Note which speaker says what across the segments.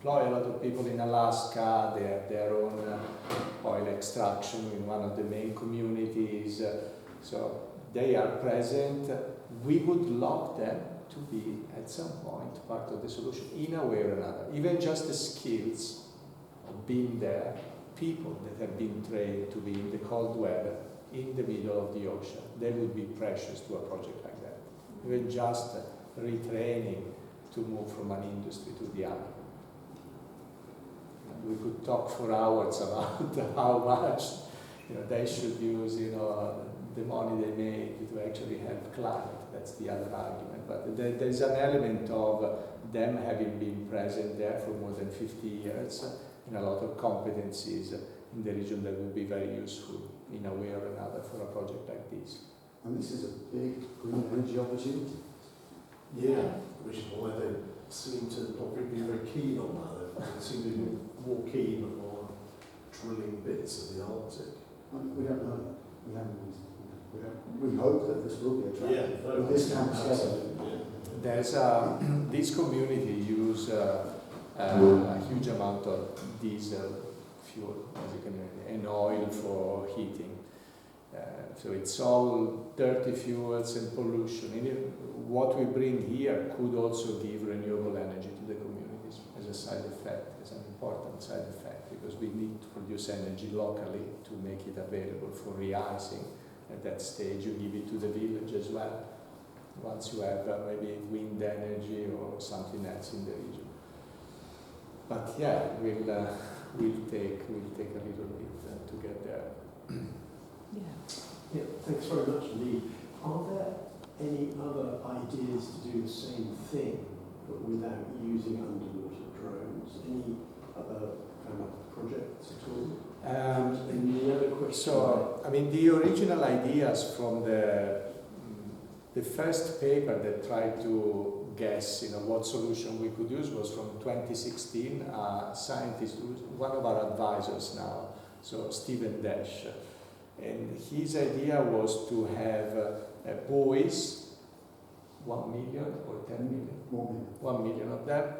Speaker 1: employ a lot of people in Alaska. They have their own oil extraction in one of the main communities. So they are present. We would love them to be, at some point, part of the solution in a way or another. Even just the skills of being there, people that have been trained to be in the cold weather, in the middle of the ocean, they would be precious to a project like that. Even just retraining to move from an industry to the other. And we could talk for hours about how much they should use the money they make to actually help climate. That's the other argument. But there's an element of them having been present there for more than 50 years and a lot of competencies in the region that would be very useful in a way or another for a project like this.
Speaker 2: And this is a big green energy opportunity.
Speaker 3: Yeah, which is why they seem to not really be very keen on that. They seem to be more keen on drilling bits of the Arctic.
Speaker 2: We don't know that. We haven't. We hope that this will be attractive.
Speaker 3: Yeah,
Speaker 2: but this comes together.
Speaker 1: There's this community use a huge amount of diesel fuel, as you can imagine, and oil for heating. So it's all dirty fuels and pollution. And what we bring here could also give renewable energy to the communities as a side effect, as an important side effect, because we need to produce energy locally to make it available for re-icing. At that stage, you give it to the village as well. Once you have maybe wind energy or something else in the region. But yeah, we'll take a little bit to get there.
Speaker 3: Yeah, thanks very much indeed. Are there any other ideas to do the same thing, but without using underwater drones? Any other kind of projects at all? Any other questions?
Speaker 1: So, I mean, the original ideas from the first paper that tried to guess, what solution we could use was from 2016. A scientist, who's one of our advisors now, so Stephen Dash. And his idea was to have buoys, 1 million or 10 million? 1 million of them,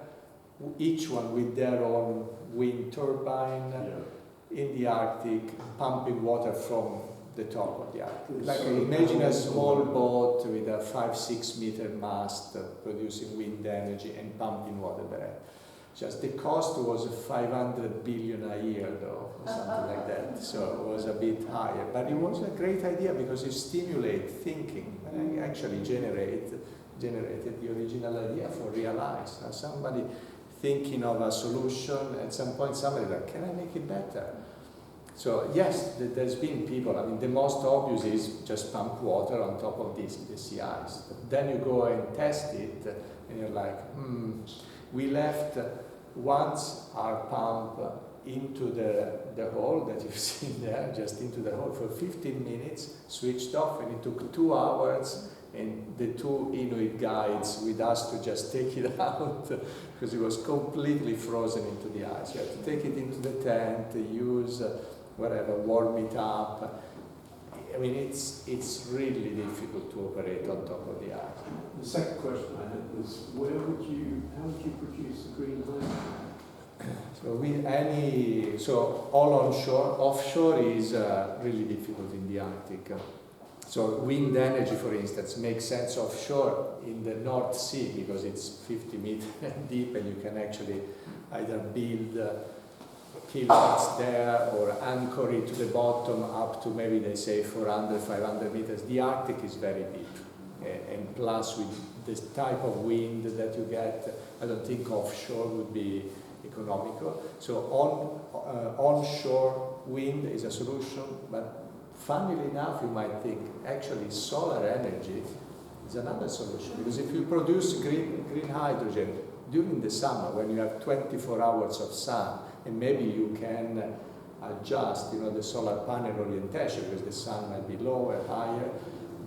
Speaker 1: each one with their own wind turbine in the Arctic, pumping water from the top of the Arctic. Like imagine a small boat with a 5-6 meter mast producing wind energy and pumping water there. Just the cost was 500 billion a year though, or something like that, so it was a bit higher. But it was a great idea because it stimulated thinking, and I actually generated the original idea for Realize. Now somebody thinking of a solution, at some point somebody like, can I make it better? So yes, there's been people, I mean the most obvious is just pump water on top of the sea ice. But then you go and test it and you're like, we left once our pump into the hole that you've seen there, just into the hole for 15 minutes, switched off, and it took 2 hours, and the 2 Inuit guides with us to just take it out because it was completely frozen into the ice. You had to take it into the tent, use whatever, warm it up. I mean, it's really difficult to operate on top of the ice.
Speaker 3: The second question I had was, how would you produce the green hydrogen?
Speaker 1: So all onshore. Offshore is really difficult in the Arctic. So wind energy, for instance, makes sense offshore in the North Sea because it's 50 meters deep, and you can actually either build kilowatts there or anchor it to the bottom up to maybe they say 400, 500 meters. The Arctic is very deep, and plus with this type of wind that you get, I don't think offshore would be economical. So onshore wind is a solution, but funnily enough, you might think actually solar energy is another solution, because if you produce green hydrogen during the summer when you have 24 hours of sun, and maybe you can adjust the solar panel orientation because the sun might be lower, higher,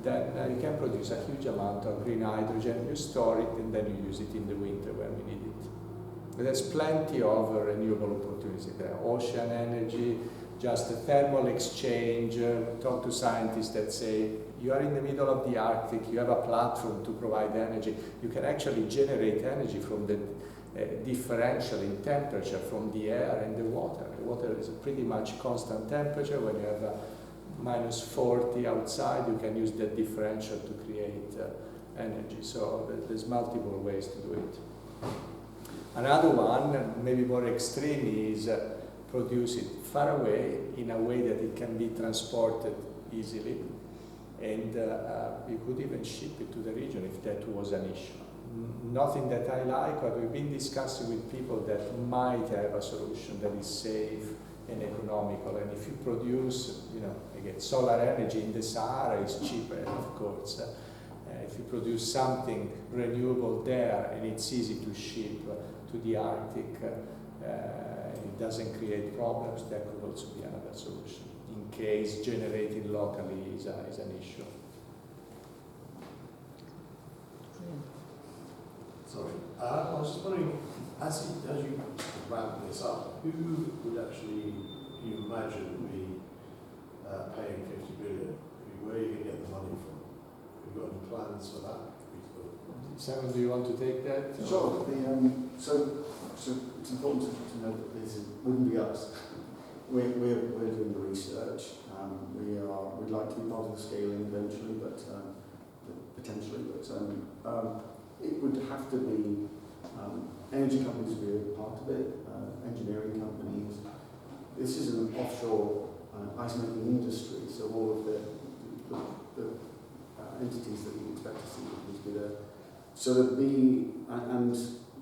Speaker 1: then you can produce a huge amount of green hydrogen, you store it, and then you use it in the winter when we need it. But there's plenty of renewable opportunities there. Ocean energy, just a thermal exchange. Talk to scientists that say, you are in the middle of the Arctic, you have a platform to provide energy. You can actually generate energy from the differential in temperature from the air and the water. The water is a pretty much constant temperature. When you have a minus 40 outside, you can use that differential to create energy. So there's multiple ways to do it. Another one, maybe more extreme, is produce it far away in a way that it can be transported easily, and you could even ship it to the region if that was an issue. Nothing that I like, but we've been discussing with people that might have a solution that is safe and economical. And if you produce, again, solar energy in the Sahara is cheaper, of course. If you produce something renewable there and it's easy to ship to the Arctic, it doesn't create problems, that could also be another solution, in case generating locally is an issue.
Speaker 4: Sorry, I was just wondering, as you ramp this up, who would actually, you imagine, would be paying 50 billion? Where are you going to get the money from? Have you got any plans for that?
Speaker 1: Simon, do you want to take that?
Speaker 2: Sure. So it's important to note that this wouldn't be us. We're doing the research. We'd like to be part of the scaling eventually, but potentially. But it would have to be energy companies would be a part of it, engineering companies. This is an offshore ice making industry, so all of the entities that you expect to see would be there. So that the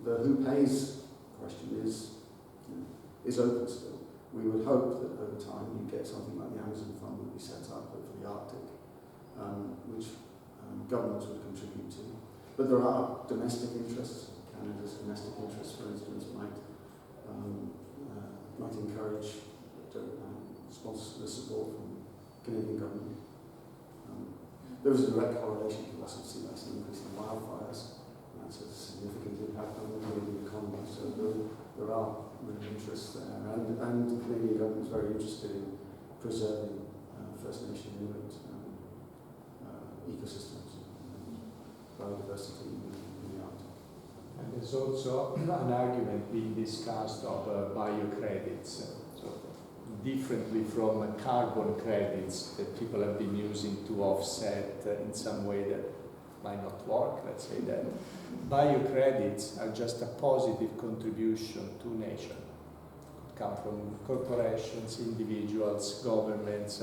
Speaker 2: who pays question is open still. We would hope that over time you get something like the Amazon Fund would be set up for the Arctic, which governments would contribute to. But there are domestic interests. Canada's domestic interests, for instance, might encourage sponsors the support from Canadian government. There is a direct correlation to us see that's an increase in wildfires. That's a significant impact on the Canadian economy. So there are really interests there, and the Canadian government is very interested in preserving First Nation Inuit ecosystems and biodiversity in the Arctic.
Speaker 1: And there's also an argument being discussed of biocredits, so differently from carbon credits that people have been using to offset in some way that might not work, let's say that. Biocredits are just a positive contribution to nature. It could come from corporations, individuals, governments.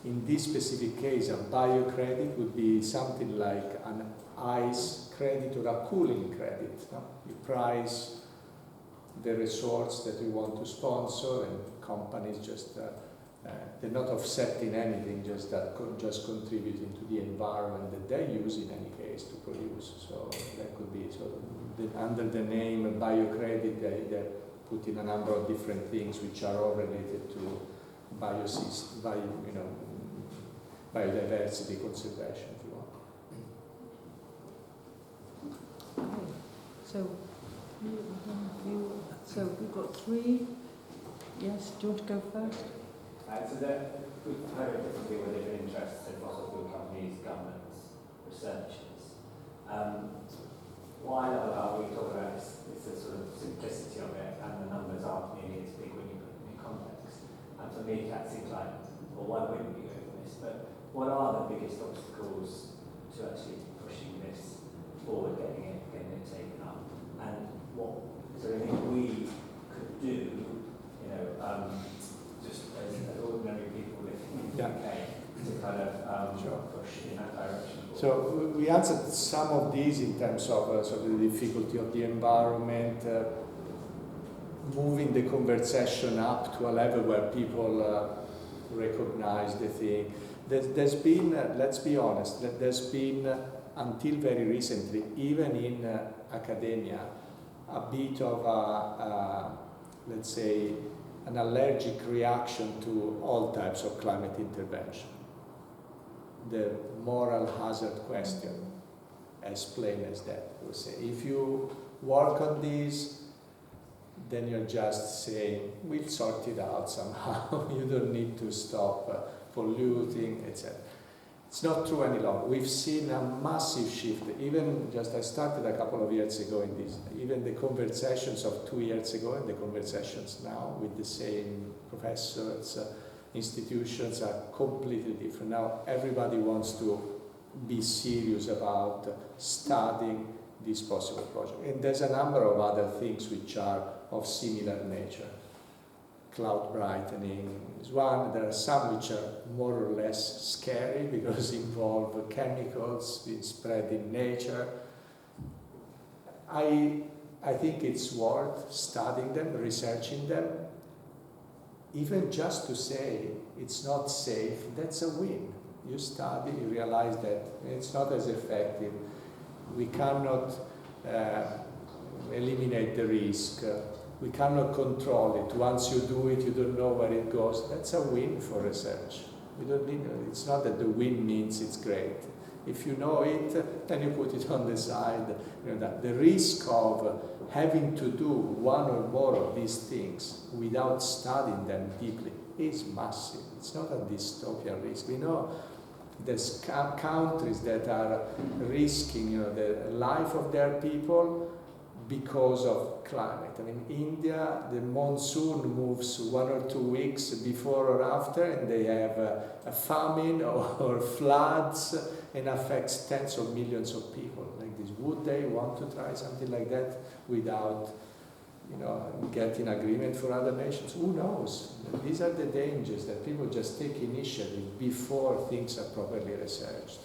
Speaker 1: In this specific case, a biocredit would be something like an ice credit or a cooling credit. No? You price the resorts that you want to sponsor, and companies just they're not offsetting anything, just contributing to the environment that they use in any case to produce. So that could be under the name biocredit, they put in a number of different things which are all related to biodiversity conservation, if you want.
Speaker 5: Okay. So we've got three. Yes, do you want to go first?
Speaker 6: So we've heard of different people with different interests in fossil fuel companies, governments, researchers. Why are we talking about this? It's the sort of simplicity of it, and the numbers aren't nearly as big when you put them in context. And for me, that seems like, well, why wouldn't we go for this? But what are the biggest obstacles to actually pushing this forward, getting it taken up? And what is there anything we could do, just as ordinary people living in the UK, to kind of push in that direction?
Speaker 1: So we answered some of these in terms of the difficulty of the environment, moving the conversation up to a level where people recognize the thing. There's been, let's be honest, there's been, until very recently, even in academia, a bit of let's say, an allergic reaction to all types of climate intervention. The moral hazard question, as plain as that, we say. If you work on this, then you're just saying, we'll sort it out somehow. You don't need to stop polluting, etc. It's not true any longer. We've seen a massive shift. Even just I started a couple of years ago in this. Even the conversations of 2 years ago and the conversations now with the same professors, institutions are completely different. Now everybody wants to be serious about studying this possible project. And there's a number of other things which are of similar nature. Cloud brightening is one. There are some which are more or less scary because involve chemicals being spread in nature. I think it's worth studying them, researching them. Even just to say it's not safe, that's a win. You study, you realize that it's not as effective. We cannot eliminate the risk. We cannot control it. Once you do it, you don't know where it goes. That's a win for research. We don't need, it's not that the win means it's great. If you know it, then you put it on the side. You know, that the risk of having to do one or more of these things without studying them deeply is massive. It's not a dystopian risk. We know there's countries that are risking, the life of their people because of climate. I mean, India, the monsoon moves 1 or 2 weeks before or after, and they have a famine or floods, and affects tens of millions of people like this. Would they want to try something like that without, getting agreement for other nations? Who knows? These are the dangers, that people just take initiative before things are properly researched.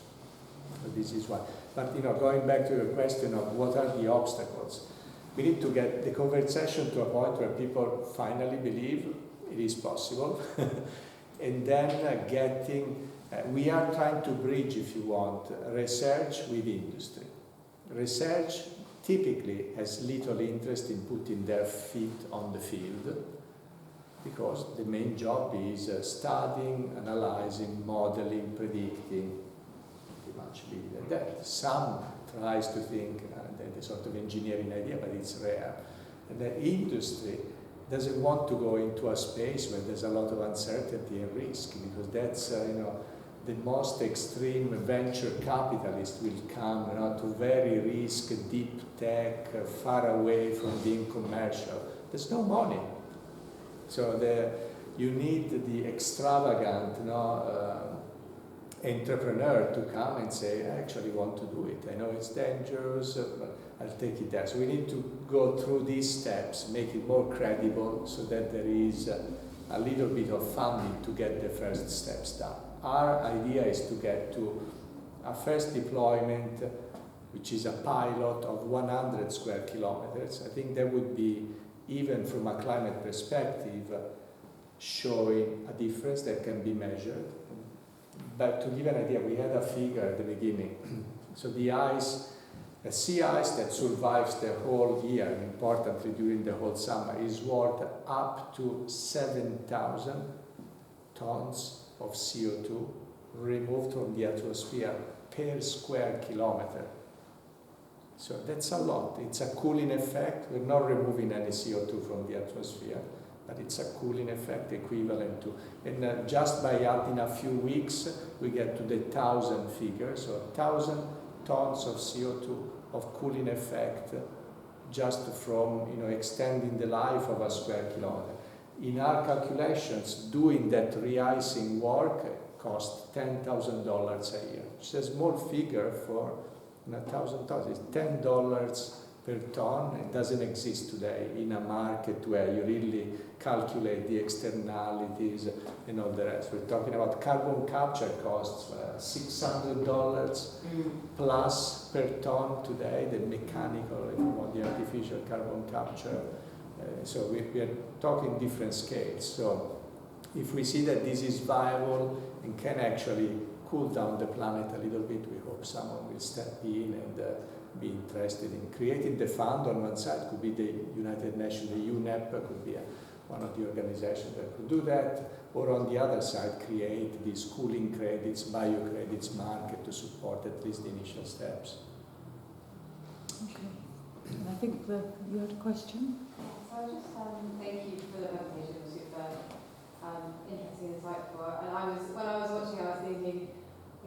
Speaker 1: So this is why. But going back to your question of what are the obstacles, we need to get the conversation to a point where people finally believe it is possible, and then we are trying to bridge, if you want, research with industry. Research typically has little interest in putting their feet on the field, because the main job is studying, analyzing, modeling, predicting, pretty much leave it at that. Some tries to think the sort of engineering idea, but it's rare. And the industry doesn't want to go into a space where there's a lot of uncertainty and risk, because that's, the most extreme venture capitalist will come to very risk, deep tech, far away from being commercial. There's no money. So you need the extravagant entrepreneur to come and say, I actually want to do it. I know it's dangerous, but I'll take it there. So we need to go through these steps, make it more credible, so that there is a little bit of funding to get the first steps done. Our idea is to get to a first deployment, which is a pilot of 100 square kilometers. I think that would be, even from a climate perspective, showing a difference that can be measured. But to give an idea, we had a figure at the beginning. So the sea ice that survives the whole year, importantly during the whole summer, is worth up to 7,000 tons of CO2 removed from the atmosphere per square kilometer. So that's a lot. It's a cooling effect. We're not removing any CO2 from the atmosphere, but it's a cooling effect equivalent to, and just by adding a few weeks, we get to the 1,000 figure, so 1,000 tons of CO2 of cooling effect just from extending the life of a square kilometer. In our calculations, doing that re-icing work costs $10,000 a year, which is a small figure for 1,000 tons. It's $10 per ton. It doesn't exist today in a market where you really calculate the externalities and all the rest. We're talking about carbon capture costs, $600 plus per ton today, the mechanical, if you want, the artificial carbon capture. So we are talking different scales. So if we see that this is viable and can actually cool down the planet a little bit, we hope someone will step in and be interested in creating the fund. On one side could be the United Nations, the UNEP could be one of the organizations that could do that, or on the other side create these cooling credits, bio credits market to support at least the initial steps.
Speaker 5: Okay. And I think you had a question?
Speaker 7: So I was just thank you for the presentation. It was super interesting and insightful. And when I was watching, I was thinking,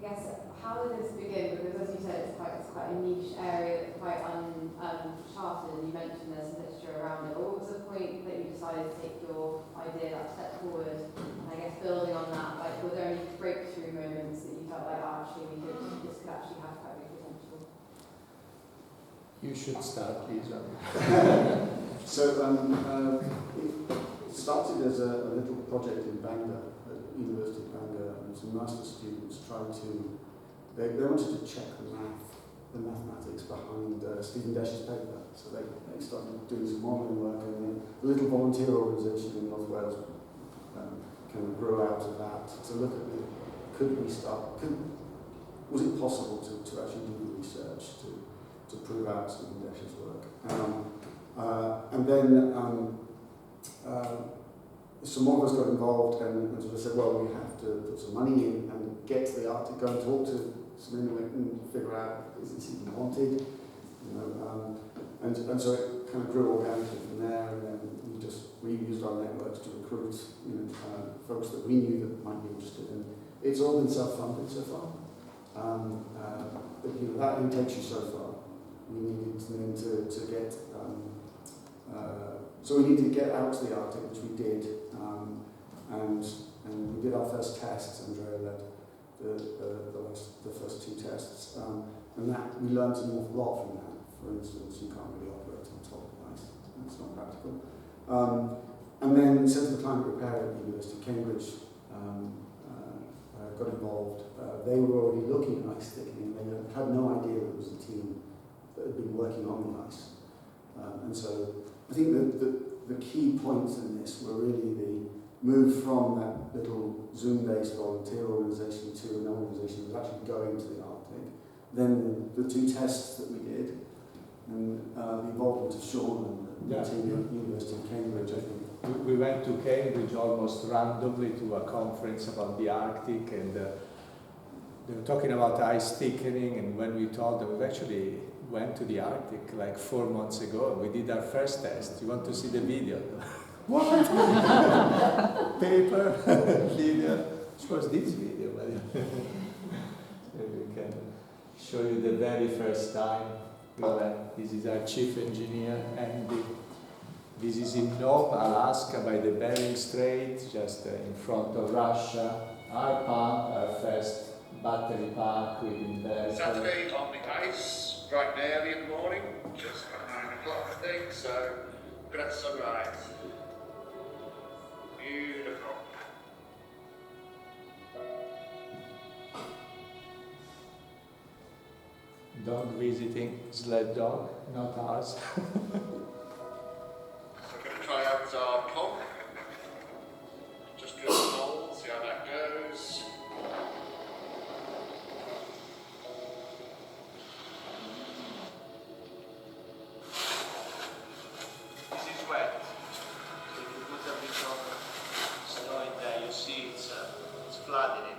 Speaker 7: guess, how did this begin? Because as you said, it's quite a niche area, it's quite uncharted, and you mentioned there's some literature around it. But what was the point that you decided to take your idea that step forward? And I guess building on that, like, were there any breakthrough moments that you felt like, oh, actually, this could actually have quite big potential?
Speaker 1: You should start, please.
Speaker 2: So it started as a little project in Bangor, at the University of Bangor, and some master's students tried to, they wanted to check the mathematics behind Stephen Desh's paper. So they started doing some modelling work, and then a little volunteer organisation in North Wales kind of grew out of that to look at was it possible to actually do the research to prove out Stephen Desh's work. And then some more of us got involved and sort of said, well, we have to put some money in and get to the Arctic, go and talk to some Inuit and figure out, is this even wanted? And so it kind of grew organically from there, and then we used our networks to recruit folks that we knew that might be interested, and it's all been self-funded so far. But that takes you so far. We needed then to get so we needed to get out to the Arctic, which we did, and we did our first tests. Andrea led the first two tests, and that we learned an awful lot from that. For instance, you can't really operate on top of ice; it's not practical. And then Centre for Climate Repair at the University of Cambridge got involved. They were already looking at ice thickening. They had no idea that it was a team that had been working on the ice. And so I think the key points in this were really the move from that little Zoom-based volunteer organisation to an organisation that was actually going to the Arctic. Then the two tests that we did, and the involvement of Sean and the team at the University of Cambridge, I think.
Speaker 1: We went to Cambridge almost randomly to a conference about the Arctic, and they were talking about ice thickening, and when we told them, we actually went to the Arctic like 4 months ago, and we did our first test. You want to see the video? What? Paper, video. Which was this video? We can show you the very first time. This is our chief engineer, Andy. This is in Nome, Alaska, by the Bering Strait, just in front of Russia. Our pump, our first battery park within there.
Speaker 8: Saturday on the ice, bright and early in the morning, just at 9 o'clock I think, so good at sunrise. Beautiful.
Speaker 1: Dog visiting, sled dog, not ours.
Speaker 8: Try out our pump, just drill the hole, see how that goes. This is wet, so if you put a bit of snow in there, you see it's flooding it,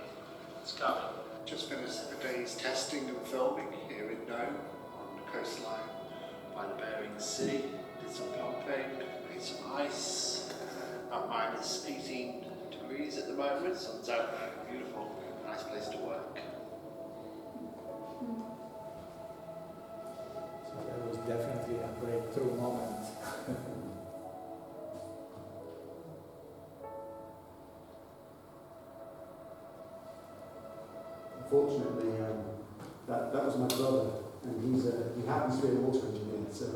Speaker 8: it's coming. Just finished the day's testing and filming here in Nome on the coastline by the Bering Sea, did some pumping. Some ice, about minus 18 degrees at the moment, sun's out, beautiful, nice place to work.
Speaker 1: So that was definitely a breakthrough moment.
Speaker 2: Unfortunately, that was my brother, and he happens to be a water engineer, so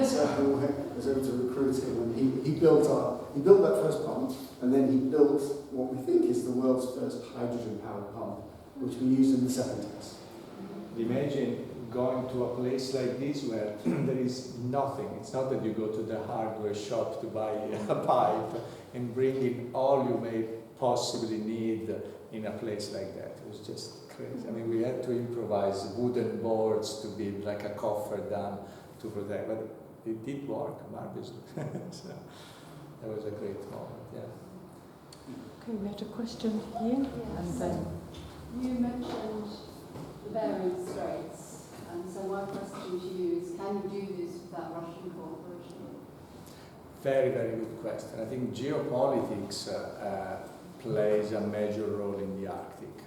Speaker 2: so I was able to recruit him, and he built that first pump, and then he built what we think is the world's first hydrogen-powered pump, which we used in the second test.
Speaker 1: Imagine going to a place like this where there is nothing. It's not that you go to the hardware shop to buy a pipe and bring in all you may possibly need in a place like that. It was just crazy. I mean, we had to improvise wooden boards to build like a coffer dam to protect, but it did work marvelously. So that was a great moment, yeah.
Speaker 5: Okay, we had a question here.
Speaker 9: Yes.
Speaker 5: And then
Speaker 9: You mentioned the Bering Straits, and so my question to you is, can you do this without Russian cooperation?
Speaker 1: Very, very good question. I think geopolitics plays a major role in the Arctic.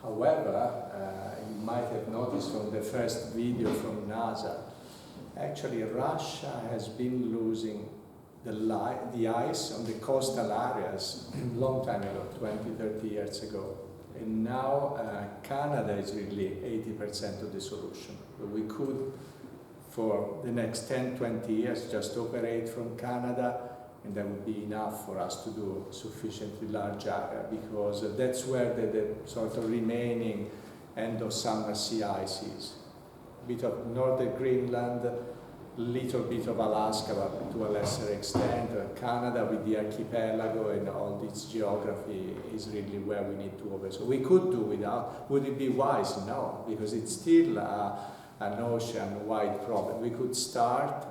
Speaker 1: However, you might have noticed from the first video from NASA, actually Russia has been losing the ice on the coastal areas a long time ago, 20, 30 years ago. And now Canada is really 80% of the solution. But we could, for the next 10, 20 years, just operate from Canada, and that would be enough for us to do sufficiently large area, because that's where the sort of remaining end of summer sea ice is. A bit of northern Greenland, little bit of Alaska, but to a lesser extent. Canada with the archipelago and all this geography is really where we need to over. So we could do without. Would it be wise? No, because it's still an ocean-wide problem. We could start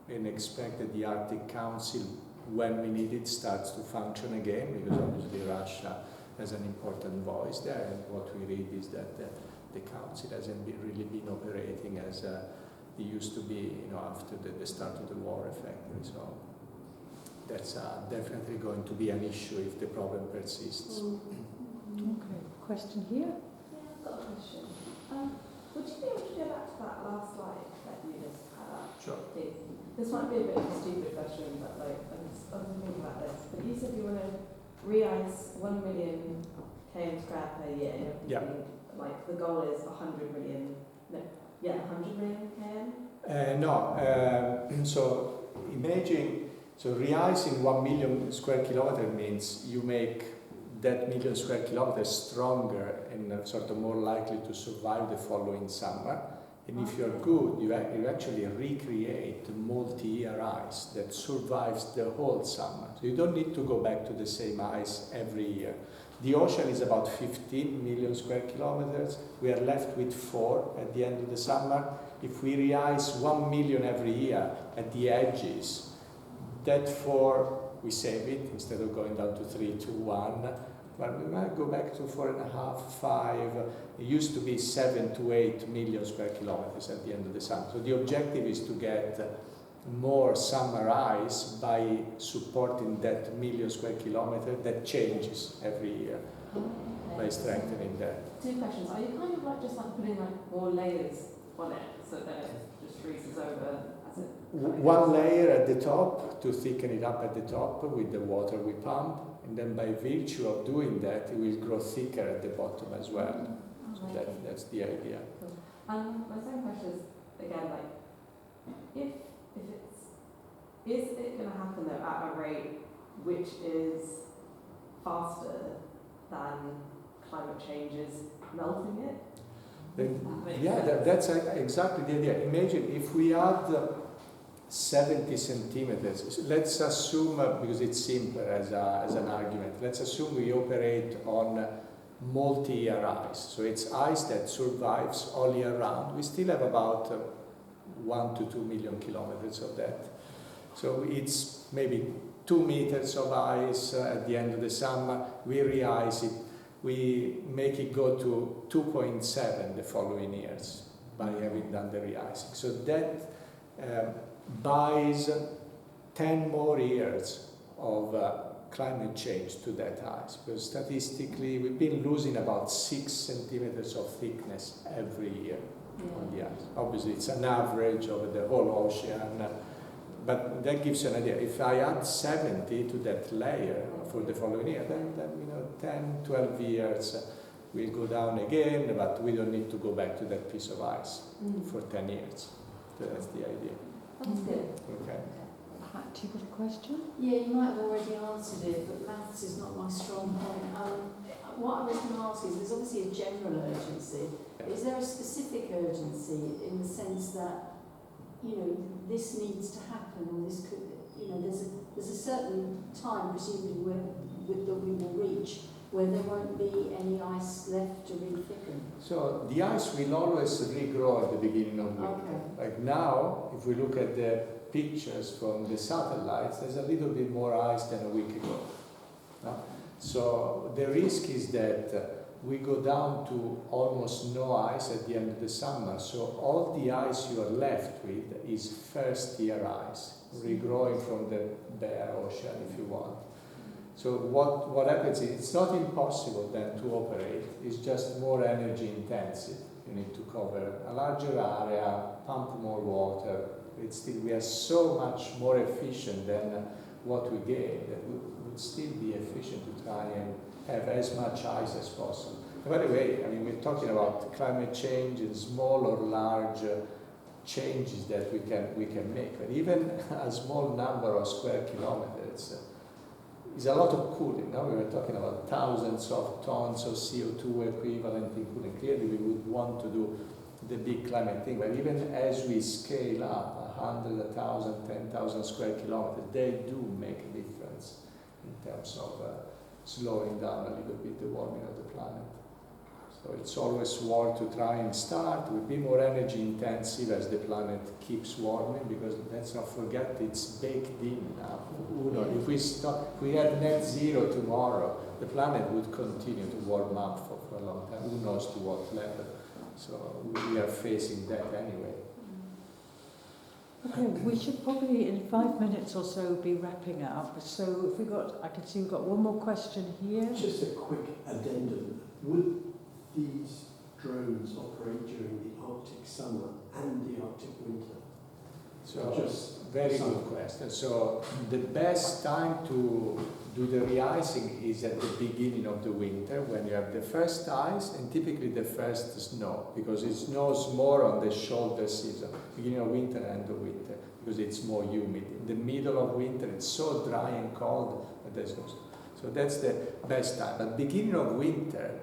Speaker 1: and expect that the Arctic Council, when we need it, starts to function again, because obviously Russia has an important voice there, and what we read is that the Council hasn't really been operating as it used to be, after the start of the war, effectively. So that's definitely going to be an issue if the problem persists.
Speaker 5: Okay, question here?
Speaker 10: Yeah, I've got a question. Would you be able to go back to that last slide that you just had up?
Speaker 1: Sure.
Speaker 10: This might be a bit of a stupid question, but I was thinking about this. But you said you want to re-ice 1 million km square per year.
Speaker 1: Yeah.
Speaker 10: And, the goal is 100 million. No. Yeah, 100 million km?
Speaker 1: No. So imagine, re-icing 1 million square kilometer means you make that million square kilometers stronger and sort of more likely to survive the following summer. And if you're good, you actually recreate multi-year ice that survives the whole summer. So you don't need to go back to the same ice every year. The ocean is about 15 million square kilometers. We are left with 4 at the end of the summer. If we re-ice 1 million every year at the edges, that 4, we save it instead of going down to 3, 2, 1. But we might go back to 4.5, 5. It used to be 7 to 8 million square kilometers at the end of the summer. So the objective is to get more summer ice by supporting that million square kilometer that changes every year, by strengthening that.
Speaker 10: 2 questions. Are you kind of just putting more layers on it so that it just freezes over as it?
Speaker 1: One layer at the top to thicken it up at the top with the water we pump, and then by virtue of doing that, it will grow thicker at the bottom as well. So that's the idea.
Speaker 10: Cool. My second question is, again, is it going to happen though at a rate which is faster than climate change is melting it?
Speaker 1: That's exactly the idea. Imagine if we add 70 centimeters, let's assume, because it's simpler as an argument, let's assume we operate on multi-year ice. So it's ice that survives all year round. We still have about 1 to 2 million kilometers of that. So it's maybe 2 meters of ice at the end of the summer. We re-ice it. We make it go to 2.7 the following years by having done the re-icing. So that buys 10 more years of climate change to that ice. Because statistically, we've been losing about 6 centimeters of thickness every year on the ice. Obviously, it's an average over the whole ocean. But that gives you an idea. If I add 70 to that layer for the following year, then 10, 12 years will go down again, but we don't need to go back to that piece of ice for 10 years. So that's the idea.
Speaker 10: That's good.
Speaker 1: Okay.
Speaker 5: Pat, you got a question?
Speaker 9: Yeah, you might have already answered it, but maths is not my strong point. What I was going to ask is, there's obviously a general urgency.
Speaker 1: Yeah.
Speaker 9: Is there a specific urgency in the sense that, this needs to happen, or this could, there's a certain time, presumably, that we will reach where there won't be any ice left to re-thicken?
Speaker 1: So the ice will always regrow at the beginning of winter.
Speaker 9: Okay.
Speaker 1: Like now, if we look at the pictures from the satellites, there's a little bit more ice than a week ago. No? So the risk is that we go down to almost no ice at the end of the summer. So all the ice you are left with is first-year ice, regrowing from the bare ocean, if you want. So what happens is it's not impossible then to operate, it's just more energy intensive. You need to cover a larger area, pump more water. We are so much more efficient than what we gain that we would still be efficient to try and have as much ice as possible. And by the way, I mean, we're talking about climate change and small or large changes that we can make. But even a small number of square kilometers is a lot of cooling. Now we were talking about thousands of tons of CO2 equivalent in cooling. Clearly we would want to do the big climate thing, but even as we scale up 100, 1,000, 10,000 square kilometers, they do make a difference in terms of slowing down a little bit the warming of the planet. So it's always worth to try and start. We'll be more energy intensive as the planet keeps warming, because let's not forget it's baked in now. If we had net zero tomorrow, the planet would continue to warm up for a long time. Who knows to what level? So we are facing that anyway.
Speaker 5: Okay, we should probably in 5 minutes or so be wrapping up. So if I can see we've got one more question here.
Speaker 3: Just a quick addendum. Would these drones operate during the Arctic summer and the Arctic winter?
Speaker 1: So
Speaker 3: just
Speaker 1: very good question. So the best time to do the re-icing is at the beginning of the winter, when you have the first ice and typically the first snow, because it snows more on the shoulder season, beginning of winter and end of winter, because it's more humid. In the middle of winter it's so dry and cold that there's no snow. So that's the best time. But beginning of winter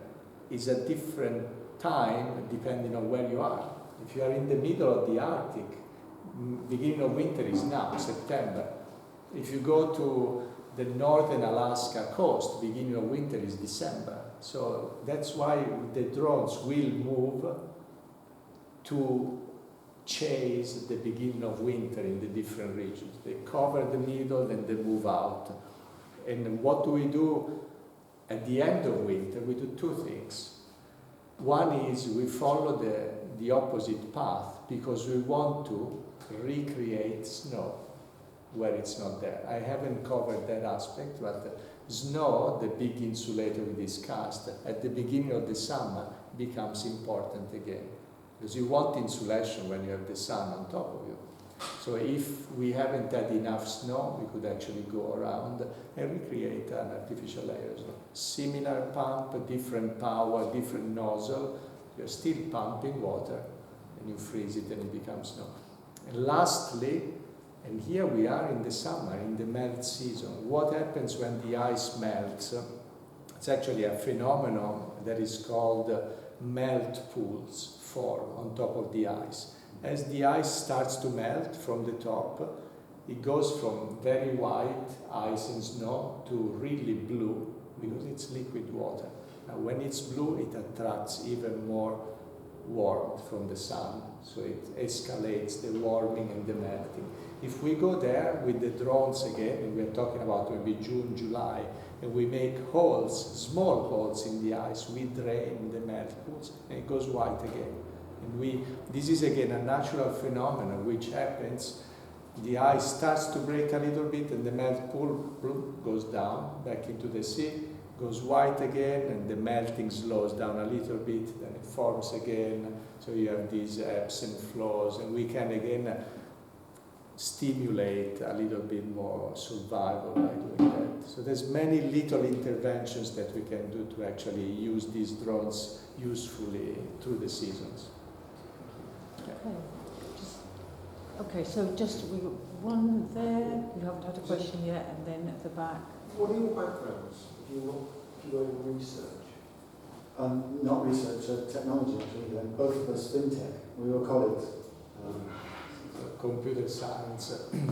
Speaker 1: is a different time depending on where you are. If you are in the middle of the Arctic, beginning of winter is now, September. If you go to the northern Alaska coast, beginning of winter is December. So that's why the drones will move to chase the beginning of winter in the different regions. They cover the middle, then they move out. And what do we do at the end of winter? We do two things. One is we follow the opposite path, because we want to recreate snow where it's not there. I haven't covered that aspect, but snow, the big insulator we discussed, at the beginning of the summer becomes important again. Because you want insulation when you have the sun on top of you. So if we haven't had enough snow, we could actually go around and recreate an artificial layer. So similar pump, different power, different nozzle. You're still pumping water and you freeze it and it becomes snow. And lastly, and here we are in the summer, in the melt season. What happens when the ice melts? It's actually a phenomenon that is called melt pools form on top of the ice. As the ice starts to melt from the top, it goes from very white ice and snow to really blue, because it's liquid water. Now when it's blue, it attracts even more warmth from the sun, so it escalates the warming and the melting. If we go there with the drones again, and we're talking about maybe June, July, and we make holes, small holes in the ice, we drain the melt pools, and it goes white again. And this is again a natural phenomenon which happens. The ice starts to break a little bit, and the melt pool goes down back into the sea, goes white again, and the melting slows down a little bit, then it forms again. So you have these ebbs and flows, and we can again stimulate a little bit more survival by doing that. So there's many little interventions that we can do to actually use these drones usefully through the seasons.
Speaker 5: Okay, so just we got one there. You haven't had a question yet, and then at the back.
Speaker 3: What are your backgrounds? If you're in research?
Speaker 2: Not research, technology actually. Both of us fintech. We were colleagues.
Speaker 1: Computer science and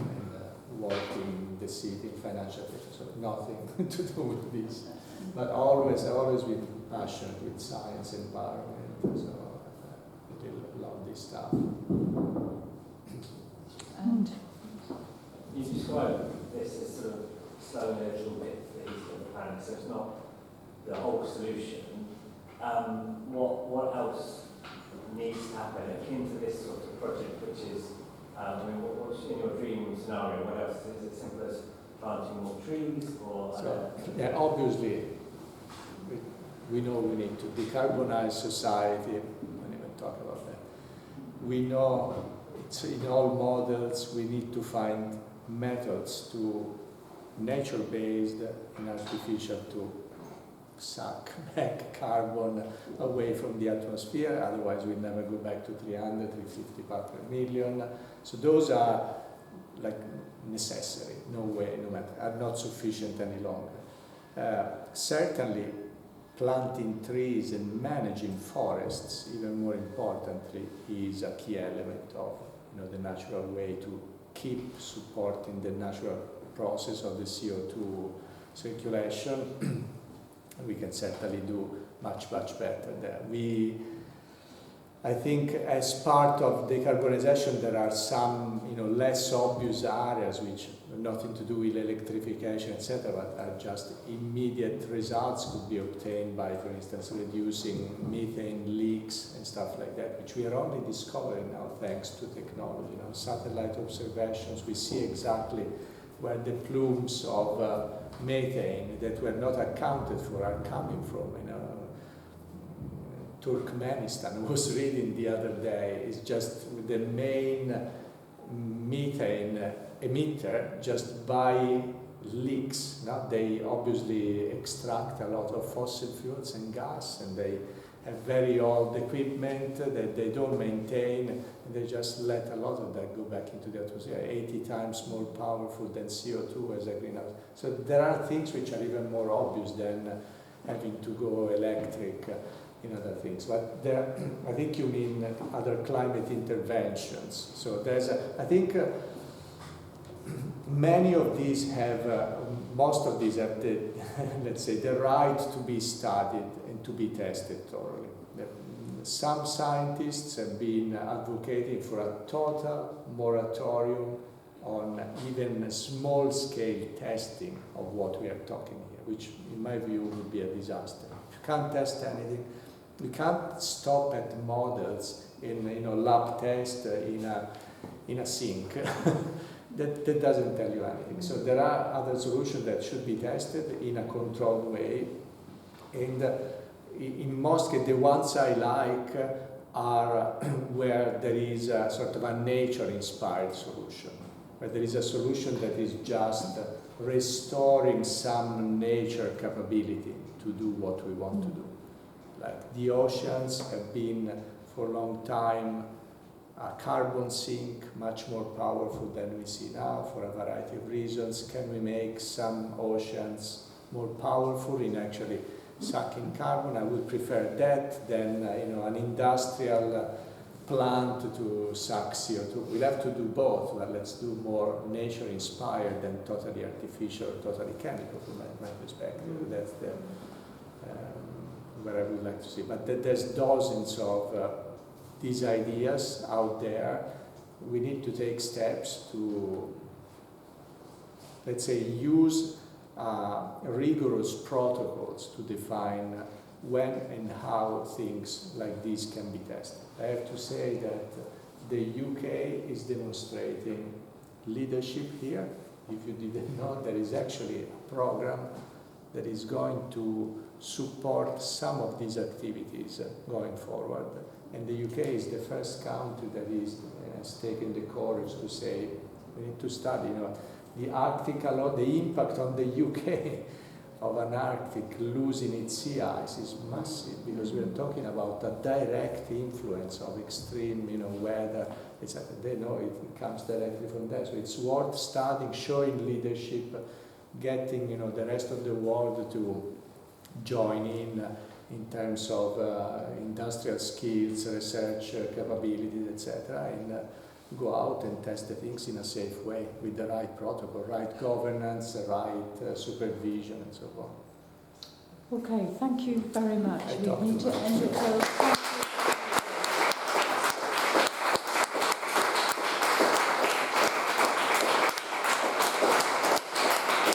Speaker 1: working in the city in financial sector, so nothing to do with this. But I've always been passionate with science, environment, so I really love this stuff.
Speaker 5: And
Speaker 6: you describe this as sort of slowing a little bit the heating of the planet, so it's not the whole solution. What else needs to happen akin to this sort of project, which is, what's in your dream scenario? What else is it? Simple as planting more trees or
Speaker 1: So, yeah, obviously, we know we need to decarbonize society. We don't even talk about that. We know it's in all models we need to find methods to nature-based and artificial to suck back carbon away from the atmosphere, otherwise we'll never go back to 300, 350 parts per million. So those are like necessary, no way, no matter, are not sufficient any longer. Certainly planting trees and managing forests, even more importantly, is a key element of the natural way to keep supporting the natural process of the CO2 circulation. We can certainly do much better there. I think as part of decarbonization there are some less obvious areas which have nothing to do with electrification, etc., but are just immediate results could be obtained by, for instance, reducing methane leaks and stuff like that, which we are only discovering now thanks to technology. Satellite observations, we see exactly where the plumes of methane that were not accounted for are coming from. Turkmenistan, I was reading the other day, is just the main methane emitter just by leaks. Now they obviously extract a lot of fossil fuels and gas, and they have very old equipment that they don't maintain, and they just let a lot of that go back into the atmosphere, 80 times more powerful than CO2 as a greenhouse. So there are things which are even more obvious than having to go electric in other things. But there, I think you mean other climate interventions. So there's, I think many of these have, most of these have the, let's say, the right to be studied and to be tested thoroughly. Some scientists have been advocating for a total moratorium on even small-scale testing of what we are talking here, which in my view would be a disaster. If you can't test anything, we can't stop at models in lab test in a sink. that doesn't tell you anything. So there are other solutions that should be tested in a controlled way, and in most cases the ones I like are where there is a sort of a nature-inspired solution, where there is a solution that is just restoring some nature capability to do what we want to do. Like the oceans have been for a long time a carbon sink, much more powerful than we see now for a variety of reasons. Can we make some oceans more powerful in actually sucking carbon? I would prefer that than an industrial plant to suck CO2. We'll have to do both, but let's do more nature-inspired than totally artificial or totally chemical from my perspective. That's the where I would like to see. But there's dozens of these ideas out there. We need to take steps to, let's say, use rigorous protocols to define when and how things like this can be tested. I have to say that the UK is demonstrating leadership here. If you didn't know, there is actually a program that is going to support some of these activities going forward. And the UK is the first country that has taken the courage to say, we need to study, the Arctic alone, the impact on the UK of an Arctic losing its sea ice is massive, because we're talking about a direct influence of extreme, weather, etc. They know it comes directly from there. So it's worth studying, showing leadership, getting, the rest of the world to join in terms of industrial skills, research capabilities, etc., and go out and test the things in a safe way with the right protocol, right governance, right supervision, and so on.
Speaker 5: Okay, thank you very much.
Speaker 1: I
Speaker 5: We
Speaker 1: talked
Speaker 5: need
Speaker 1: too
Speaker 5: to
Speaker 1: much.
Speaker 5: end it.